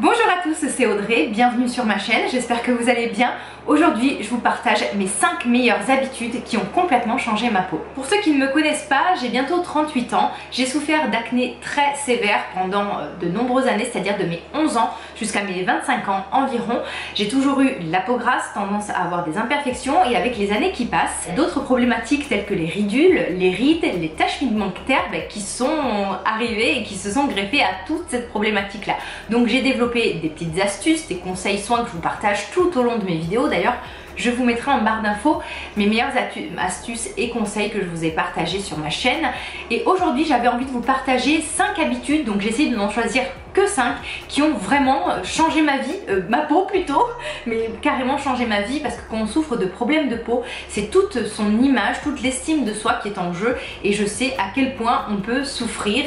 Bonjour à tous, c'est Audrey, bienvenue sur ma chaîne, j'espère que vous allez bien. Aujourd'hui, je vous partage mes 5 meilleures habitudes qui ont complètement changé ma peau. Pour ceux qui ne me connaissent pas, j'ai bientôt 38 ans, j'ai souffert d'acné très sévère pendant de nombreuses années, c'est-à-dire de mes 11 ans jusqu'à mes 25 ans environ. J'ai toujours eu la peau grasse, tendance à avoir des imperfections et avec les années qui passent, d'autres problématiques telles que les ridules, les rides, les taches pigmentaires qui sont arrivées et qui se sont greffées à toute cette problématique-là. Donc j'ai développé des petites astuces, des conseils soins que je vous partage tout au long de mes vidéos. D'ailleurs, je vous mettrai en barre d'infos mes meilleures astuces et conseils que je vous ai partagés sur ma chaîne. Et aujourd'hui, j'avais envie de vous partager 5 habitudes, donc j'essaie de n'en choisir que 5 qui ont vraiment changé ma vie, ma peau plutôt, mais carrément changé ma vie, parce que quand on souffre de problèmes de peau, c'est toute son image, toute l'estime de soi qui est en jeu, et je sais à quel point on peut souffrir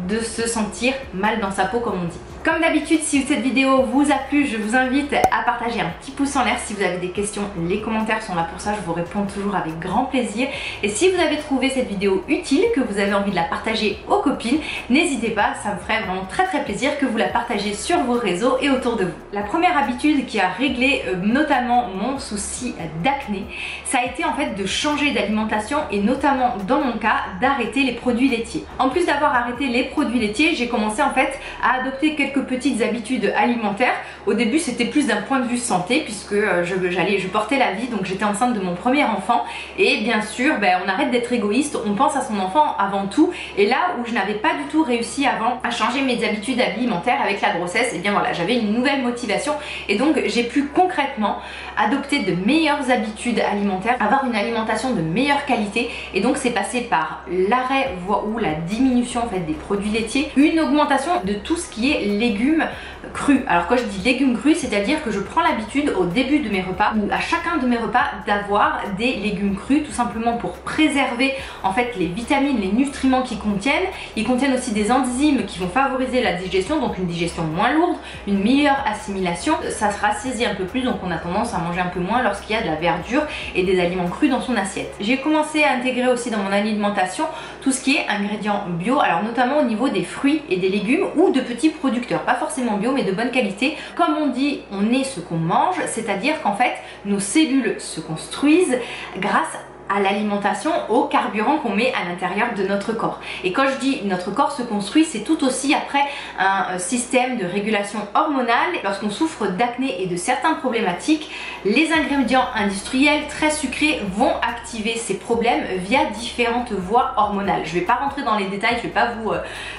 de se sentir mal dans sa peau, comme on dit. Comme d'habitude, si cette vidéo vous a plu, je vous invite à partager un petit pouce en l'air. Si vous avez des questions, les commentaires sont là pour ça, je vous réponds toujours avec grand plaisir. Et si vous avez trouvé cette vidéo utile, que vous avez envie de la partager aux copines, n'hésitez pas, ça me ferait vraiment très plaisir que vous la partagez sur vos réseaux et autour de vous. La première habitude qui a réglé notamment mon souci d'acné, ça a été en fait de changer d'alimentation et notamment dans mon cas d'arrêter les produits laitiers. En plus d'avoir arrêté les produits laitiers, j'ai commencé en fait à adopter quelques petites habitudes alimentaires. Au début c'était plus d'un point de vue santé, puisque je portais la vie, donc j'étais enceinte de mon premier enfant, et bien sûr on arrête d'être égoïste, on pense à son enfant avant tout. Et là où je n'avais pas du tout réussi avant à changer mes habitudes alimentaires avec la grossesse, et bien voilà, j'avais une nouvelle motivation, et donc j'ai pu concrètement adopter de meilleures habitudes alimentaires, avoir une alimentation de meilleure qualité. Et donc c'est passé par l'arrêt ou la diminution en fait des produits laitiers, une augmentation de tout ce qui est légumes crus. Alors quand je dis légumes crus, c'est-à-dire que je prends l'habitude au début de mes repas ou à chacun de mes repas d'avoir des légumes crus, tout simplement pour préserver en fait les vitamines, les nutriments qu'ils contiennent. Ils contiennent aussi des enzymes qui vont favoriser la digestion, donc une digestion moins lourde, une meilleure assimilation. Ça se rassaisit un peu plus, donc on a tendance à manger un peu moins lorsqu'il y a de la verdure et des aliments crus dans son assiette. J'ai commencé à intégrer aussi dans mon alimentation tout ce qui est ingrédients bio, alors notamment au niveau des fruits et des légumes ou de petits producteurs, pas forcément bio mais de bonne qualité. Comme on dit, on est ce qu'on mange, c'est-à-dire qu'en fait nos cellules se construisent grâce à l'alimentation, au carburant qu'on met à l'intérieur de notre corps. Et quand je dis notre corps se construit, c'est tout aussi après un système de régulation hormonale. Lorsqu'on souffre d'acné et de certaines problématiques, les ingrédients industriels très sucrés vont activer ces problèmes via différentes voies hormonales. Je ne vais pas rentrer dans les détails, je ne vais pas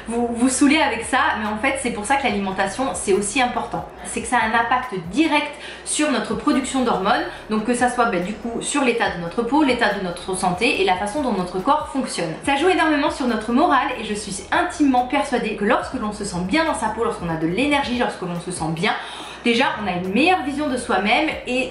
vous saouler avec ça, mais en fait c'est pour ça que l'alimentation c'est aussi important. C'est que ça a un impact direct sur notre production d'hormones, donc que ça soit du coup sur l'état de notre peau, l'état de notre santé et la façon dont notre corps fonctionne. Ça joue énormément sur notre morale, et je suis intimement persuadée que lorsque l'on se sent bien dans sa peau, lorsqu'on a de l'énergie, lorsque l'on se sent bien, déjà on a une meilleure vision de soi-même et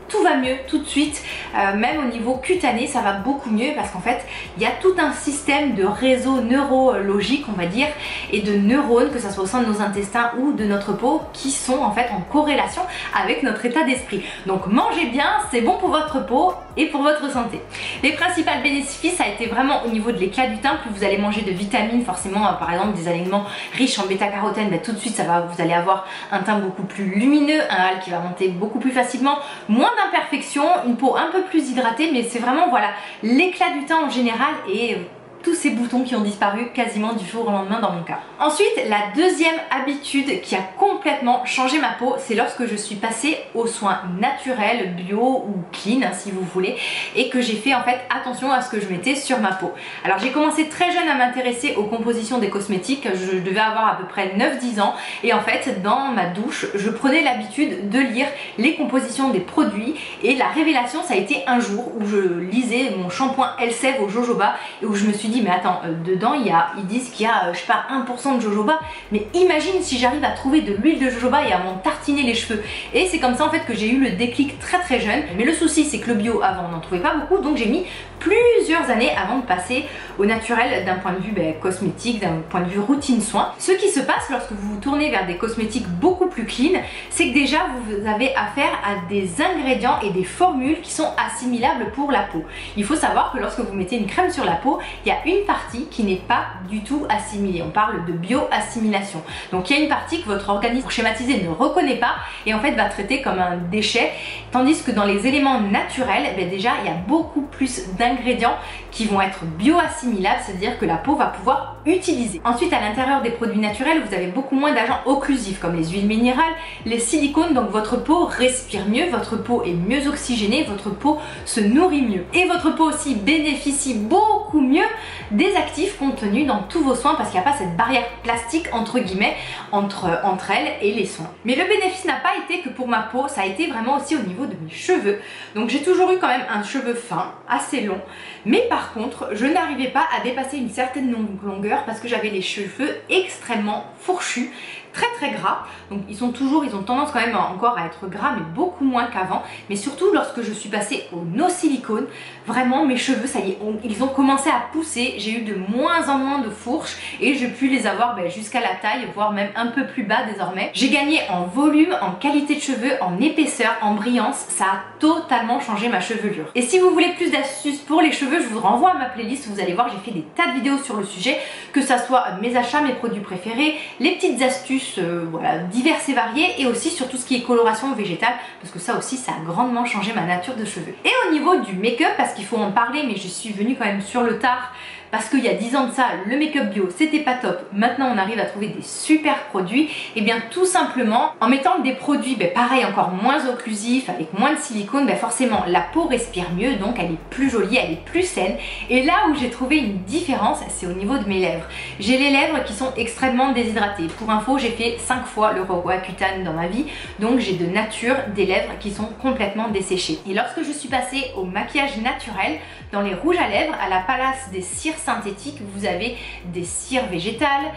tout va mieux tout de suite, même au niveau cutané ça va beaucoup mieux, parce qu'en fait il y a tout un système de réseaux neurologiques on va dire, et de neurones, que ça soit au sein de nos intestins ou de notre peau, qui sont en fait en corrélation avec notre état d'esprit. Donc mangez bien, c'est bon pour votre peau et pour votre santé. Les principaux bénéfices, ça a été vraiment au niveau de l'éclat du teint. Plus vous allez manger de vitamines, forcément par exemple des aliments riches en bêta-carotène, tout de suite vous allez avoir un teint beaucoup plus lumineux, un hâle qui va monter beaucoup plus facilement, moins d'imperfections, une peau un peu plus hydratée, mais c'est vraiment voilà l'éclat du teint en général, et tous ces boutons qui ont disparu quasiment du jour au lendemain dans mon cas. Ensuite, la deuxième habitude qui a complètement changé ma peau, c'est lorsque je suis passée aux soins naturels, bio ou clean si vous voulez, et que j'ai fait en fait attention à ce que je mettais sur ma peau. Alors j'ai commencé très jeune à m'intéresser aux compositions des cosmétiques, je devais avoir à peu près 9-10 ans, et en fait dans ma douche je prenais l'habitude de lire les compositions des produits, et la révélation ça a été un jour où je lisais mon shampoing Elseve au jojoba, et où je me suis dit mais attends, dedans ils disent qu'il y a je sais pas 1% de jojoba, mais imagine si j'arrive à trouver de l'huile de jojoba et à m'en tartiner les cheveux. Et c'est comme ça en fait que j'ai eu le déclic très jeune. Mais le souci c'est que le bio avant on n'en trouvait pas beaucoup, donc j'ai mis plusieurs années avant de passer au naturel d'un point de vue cosmétique, d'un point de vue routine soin. Ce qui se passe lorsque vous vous tournez vers des cosmétiques beaucoup plus clean, c'est que déjà vous avez affaire à des ingrédients et des formules qui sont assimilables pour la peau. Il faut savoir que lorsque vous mettez une crème sur la peau, il y a a une partie qui n'est pas du tout assimilée. On parle de bioassimilation. Donc il y a une partie que votre organisme, pour schématiser, ne reconnaît pas et en fait va traiter comme un déchet. Tandis que dans les éléments naturels, déjà il y a beaucoup plus d'ingrédients qui vont être bioassimilables, c'est-à-dire que la peau va pouvoir utiliser. Ensuite, à l'intérieur des produits naturels, vous avez beaucoup moins d'agents occlusifs comme les huiles minérales, les silicones, donc votre peau respire mieux, votre peau est mieux oxygénée, votre peau se nourrit mieux. Et votre peau aussi bénéficie beaucoup mieux des actifs contenus dans tous vos soins parce qu'il n'y a pas cette barrière plastique entre guillemets entre elles et les soins. Mais le bénéfice n'a pas été que pour ma peau, ça a été vraiment aussi au niveau de mes cheveux. Donc j'ai toujours eu quand même un cheveu fin, assez long, mais par contre je n'arrivais pas à dépasser une certaine longueur parce que j'avais les cheveux extrêmement fourchus, très gras. Donc ils ont tendance quand même encore à être gras mais beaucoup moins qu'avant. Mais surtout lorsque je suis passée au no silicone, vraiment mes cheveux ça y est, ils ont commencé à pousser. J'ai eu de moins en moins de fourches et je puis les avoir jusqu'à la taille, voire même un peu plus bas désormais. J'ai gagné en volume, en qualité de cheveux, en épaisseur, en brillance. Ça a totalement changé ma chevelure. Et si vous voulez plus d'astuces pour les cheveux, je vous renvoie à ma playlist. Vous allez voir, j'ai fait des tas de vidéos sur le sujet, que ça soit mes achats, mes produits préférés, les petites astuces voilà, diverses et variées, et aussi sur tout ce qui est coloration végétale, parce que ça aussi ça a grandement changé ma nature de cheveux. Et au niveau du make-up, parce qu'il faut en parler, mais je suis venue quand même sur le tard, parce qu'il y a 10 ans de ça, le make-up bio c'était pas top. Maintenant on arrive à trouver des super produits. Et bien tout simplement en mettant des produits pareil, encore moins occlusifs, avec moins de silicone, forcément la peau respire mieux, donc elle est plus jolie, elle est plus saine. Et là où j'ai trouvé une différence, c'est au niveau de mes lèvres. J'ai les lèvres qui sont extrêmement déshydratées. Pour info, j'ai fait 5 fois le Roaccutane dans ma vie, donc j'ai de nature des lèvres qui sont complètement desséchées. Et lorsque je suis passée au maquillage naturel, dans les rouges à lèvres, à la place des cires synthétiques, vous avez des cires végétales,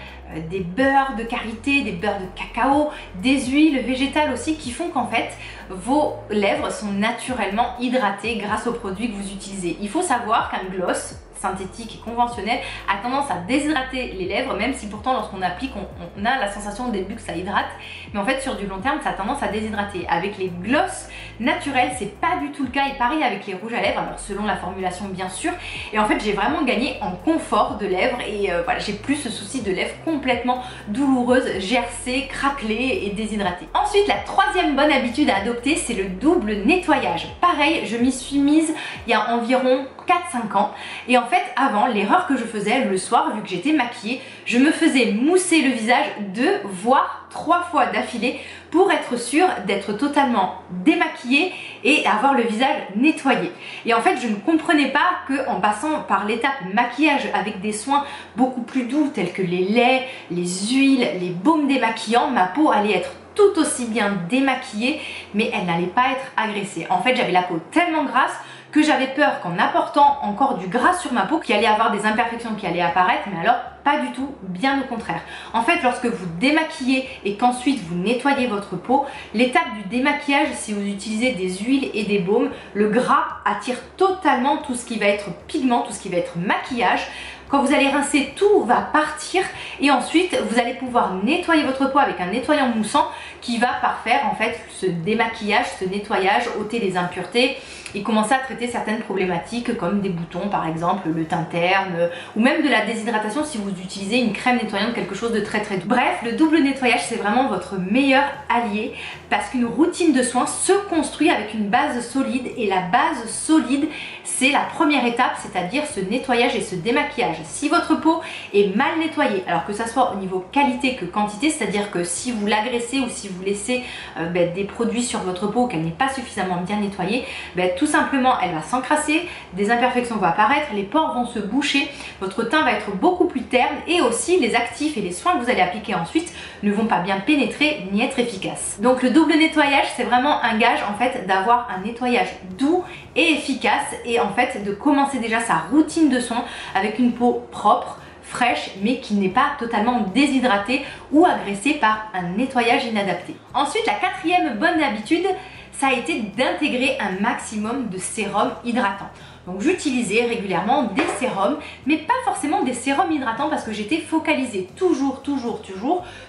des beurres de karité, des beurres de cacao, des huiles végétales aussi qui font qu'en fait vos lèvres sont naturellement hydratées grâce aux produits que vous utilisez. Il faut savoir qu'un gloss synthétique et conventionnel a tendance à déshydrater les lèvres, même si pourtant lorsqu'on applique on a la sensation au début que ça hydrate, mais en fait sur du long terme ça a tendance à déshydrater. Avec les gloss naturels c'est pas du tout le cas, et pareil avec les rouges à lèvres, alors selon la formulation bien sûr. Et en fait j'ai vraiment gagné en confort de lèvres et voilà, j'ai plus ce souci de lèvres complètement douloureuses, gercées, craquelées et déshydratées. Ensuite la troisième bonne habitude à adopter, c'est le double nettoyage. Pareil, je m'y suis mise il y a environ 4-5 ans, et en fait avant, l'erreur que je faisais le soir, vu que j'étais maquillée, je me faisais mousser le visage 2 voire 3 fois d'affilée pour être sûre d'être totalement démaquillée et avoir le visage nettoyé. Et en fait je ne comprenais pas que en passant par l'étape maquillage avec des soins beaucoup plus doux tels que les laits, les huiles, les baumes démaquillants, ma peau allait être tout aussi bien démaquillée, mais elle n'allait pas être agressée. En fait j'avais la peau tellement grasse que j'avais peur qu'en apportant encore du gras sur ma peau, qu'il allait avoir des imperfections qui allaient apparaître, mais alors pas du tout, bien au contraire. En fait, lorsque vous démaquillez et qu'ensuite vous nettoyez votre peau, l'étape du démaquillage, si vous utilisez des huiles et des baumes, le gras attire totalement tout ce qui va être pigment, tout ce qui va être maquillage. Quand vous allez rincer, tout va partir et ensuite vous allez pouvoir nettoyer votre peau avec un nettoyant moussant qui va parfaire en fait ce démaquillage, ce nettoyage, ôter les impuretés et commencer à traiter certaines problématiques comme des boutons par exemple, le teint terne ou même de la déshydratation si vous utilisez une crème nettoyante, quelque chose de très doux. Bref, le double nettoyage c'est vraiment votre meilleur allié parce qu'une routine de soins se construit avec une base solide et la base solide c'est la première étape, c'est-à-dire ce nettoyage et ce démaquillage. Si votre peau est mal nettoyée, alors que ça soit au niveau qualité que quantité, c'est-à-dire que si vous l'agressez ou si vous laissez des produits sur votre peau qu'elle n'est pas suffisamment bien nettoyée, tout simplement elle va s'encrasser, des imperfections vont apparaître, les pores vont se boucher, votre teint va être beaucoup plus terne et aussi les actifs et les soins que vous allez appliquer ensuite ne vont pas bien pénétrer ni être efficaces. Donc le double nettoyage c'est vraiment un gage en fait d'avoir un nettoyage doux et efficace et en fait de commencer déjà sa routine de soins avec une peau propre, fraîche mais qui n'est pas totalement déshydratée ou agressée par un nettoyage inadapté. Ensuite la quatrième bonne habitude ça a été d'intégrer un maximum de sérum hydratant. Donc j'utilisais régulièrement des sérums, mais pas forcément des sérums hydratants parce que j'étais focalisée toujours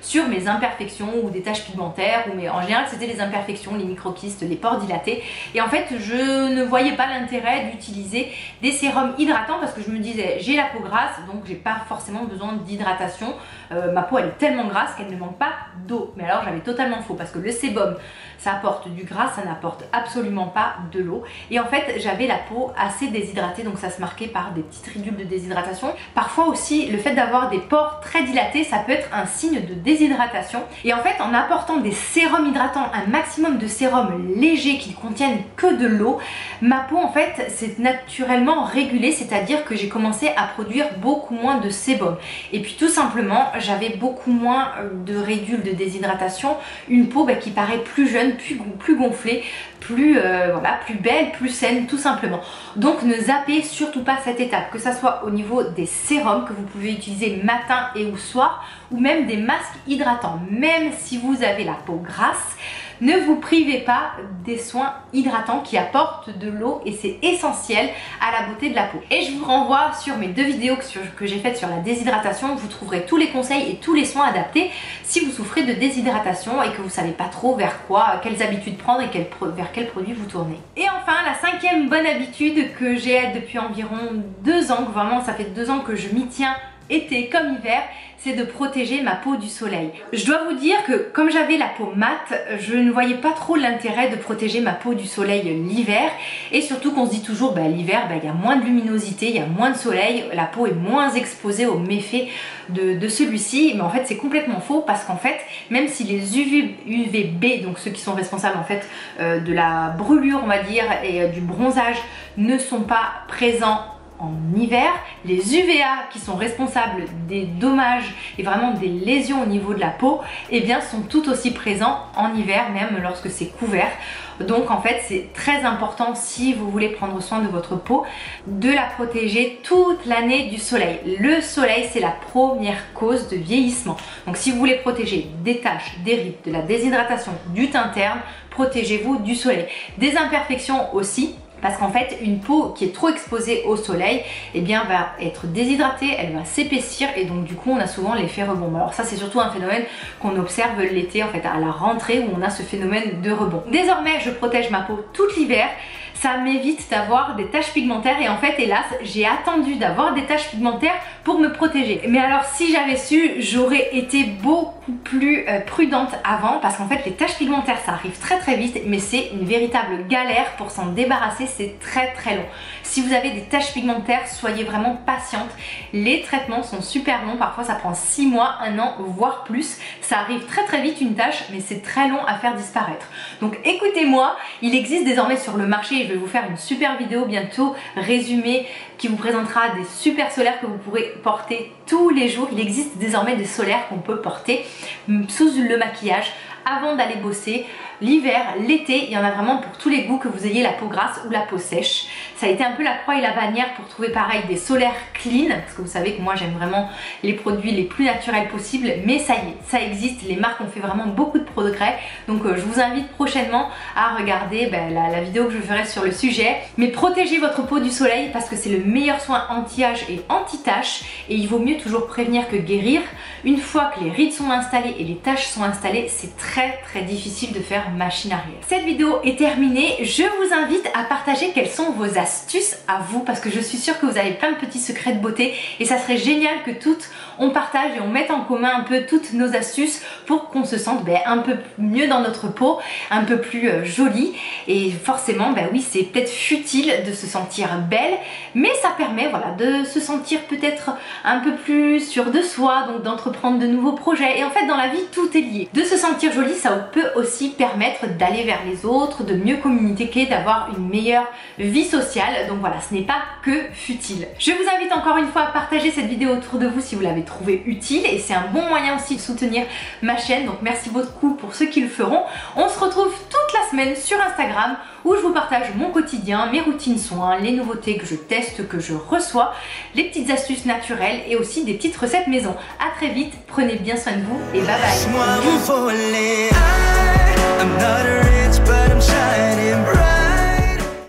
sur mes imperfections ou des taches pigmentaires, en général c'était les imperfections, les microkystes, les pores dilatés. Et en fait je ne voyais pas l'intérêt d'utiliser des sérums hydratants parce que je me disais j'ai la peau grasse donc j'ai pas forcément besoin d'hydratation. Ma peau elle est tellement grasse qu'elle ne manque pas d'eau. Mais alors j'avais totalement faux parce que le sébum ça apporte du gras, ça n'apporte absolument pas de l'eau. Et en fait j'avais la peau assez déshydratée, donc ça se marquait par des petites ridules de déshydratation. Parfois aussi le fait d'avoir des pores très dilatés ça peut être un signe de déshydratation. Et en fait en apportant des sérums hydratants, un maximum de sérums légers qui ne contiennent que de l'eau, ma peau en fait s'est naturellement régulée, c'est-à-dire que j'ai commencé à produire beaucoup moins de sébum. Et puis tout simplement j'avais beaucoup moins de ridules de déshydratation, une peau qui paraît plus jeune, plus gonflée, plus belle, plus saine tout simplement. Donc ne zappez surtout pas cette étape, que ça soit au niveau des sérums que vous pouvez utiliser matin et ou soir, ou même des masques hydratants. Même si vous avez la peau grasse, ne vous privez pas des soins hydratants qui apportent de l'eau et c'est essentiel à la beauté de la peau. Et je vous renvoie sur mes 2 vidéos que j'ai faites sur la déshydratation. Vous trouverez tous les conseils et tous les soins adaptés si vous souffrez de déshydratation et que vous ne savez pas trop vers quoi, quelles habitudes prendre et vers quel produit vous tournez. Et enfin la 5e bonne habitude que j'ai depuis environ 2 ans, vraiment ça fait 2 ans que je m'y tiens été comme hiver, c'est de protéger ma peau du soleil. Je dois vous dire que comme j'avais la peau mate, je ne voyais pas trop l'intérêt de protéger ma peau du soleil l'hiver, et surtout qu'on se dit toujours l'hiver il y a moins de luminosité, il y a moins de soleil, la peau est moins exposée aux méfaits de celui-ci, mais en fait c'est complètement faux parce qu'en fait même si les UVB, donc ceux qui sont responsables en fait de la brûlure on va dire et du bronzage ne sont pas présents en hiver, les UVA qui sont responsables des dommages et vraiment des lésions au niveau de la peau, eh bien sont tout aussi présents en hiver, même lorsque c'est couvert. Donc en fait c'est très important si vous voulez prendre soin de votre peau de la protéger toute l'année du soleil. Le soleil c'est la première cause de vieillissement. Donc si vous voulez protéger des taches, des rides, de la déshydratation, du teint terne, protégez-vous du soleil. Des imperfections aussi. Parce qu'en fait une peau qui est trop exposée au soleil va être déshydratée, elle va s'épaissir et donc du coup on a souvent l'effet rebond. Alors ça c'est surtout un phénomène qu'on observe l'été en fait à la rentrée où on a ce phénomène de rebond. Désormais je protège ma peau tout l'hiver. Ça m'évite d'avoir des taches pigmentaires et en fait hélas j'ai attendu d'avoir des taches pigmentaires pour me protéger. Mais alors si j'avais su j'aurais été beaucoup plus prudente avant parce qu'en fait les taches pigmentaires ça arrive très vite mais c'est une véritable galère pour s'en débarrasser, c'est très long. Si vous avez des taches pigmentaires soyez vraiment patiente, les traitements sont super longs, parfois ça prend 6 mois, 1 an voire plus. Ça arrive très vite une tache mais c'est très long à faire disparaître. Donc écoutez-moi, il existe désormais sur le marché, je vais vous faire une super vidéo bientôt résumée qui vous présentera des super solaires que vous pourrez porter tous les jours. Il existe désormais des solaires qu'on peut porter sous le maquillage avant d'aller bosser. L'hiver, l'été, il y en a vraiment pour tous les goûts, que vous ayez la peau grasse ou la peau sèche. Ça a été un peu la croix et la bannière pour trouver pareil des solaires clean, parce que vous savez que moi j'aime vraiment les produits les plus naturels possibles, mais ça y est, ça existe, les marques ont fait vraiment beaucoup de progrès, donc je vous invite prochainement à regarder la vidéo que je ferai sur le sujet. Mais protégez votre peau du soleil parce que c'est le meilleur soin anti-âge et anti-taches, et il vaut mieux toujours prévenir que guérir. Une fois que les rides sont installées et les taches sont installées, c'est très difficile de faire machine arrière. Cette vidéo est terminée, je vous invite à partager quelles sont vos astuces à vous parce que je suis sûre que vous avez plein de petits secrets de beauté et ça serait génial que toutes on partage et on mette en commun un peu toutes nos astuces pour qu'on se sente un peu mieux dans notre peau, un peu plus jolie. Et forcément oui c'est peut-être futile de se sentir belle mais ça permet de se sentir peut-être un peu plus sûre de soi, donc d'entreprendre de nouveaux projets. Et en fait dans la vie tout est lié. De se sentir jolie ça peut aussi permettre d'aller vers les autres, de mieux communiquer, d'avoir une meilleure vie sociale. Donc voilà, ce n'est pas que futile. Je vous invite encore une fois à partager cette vidéo autour de vous si vous l'avez trouvée utile et c'est un bon moyen aussi de soutenir ma chaîne. Donc merci beaucoup pour ceux qui le feront. On se retrouve toute la semaine sur Instagram où je vous partage mon quotidien, mes routines soins, les nouveautés que je teste, que je reçois, les petites astuces naturelles et aussi des petites recettes maison. À très vite, prenez bien soin de vous et bye bye. I'm not rich, but I'm shining bright.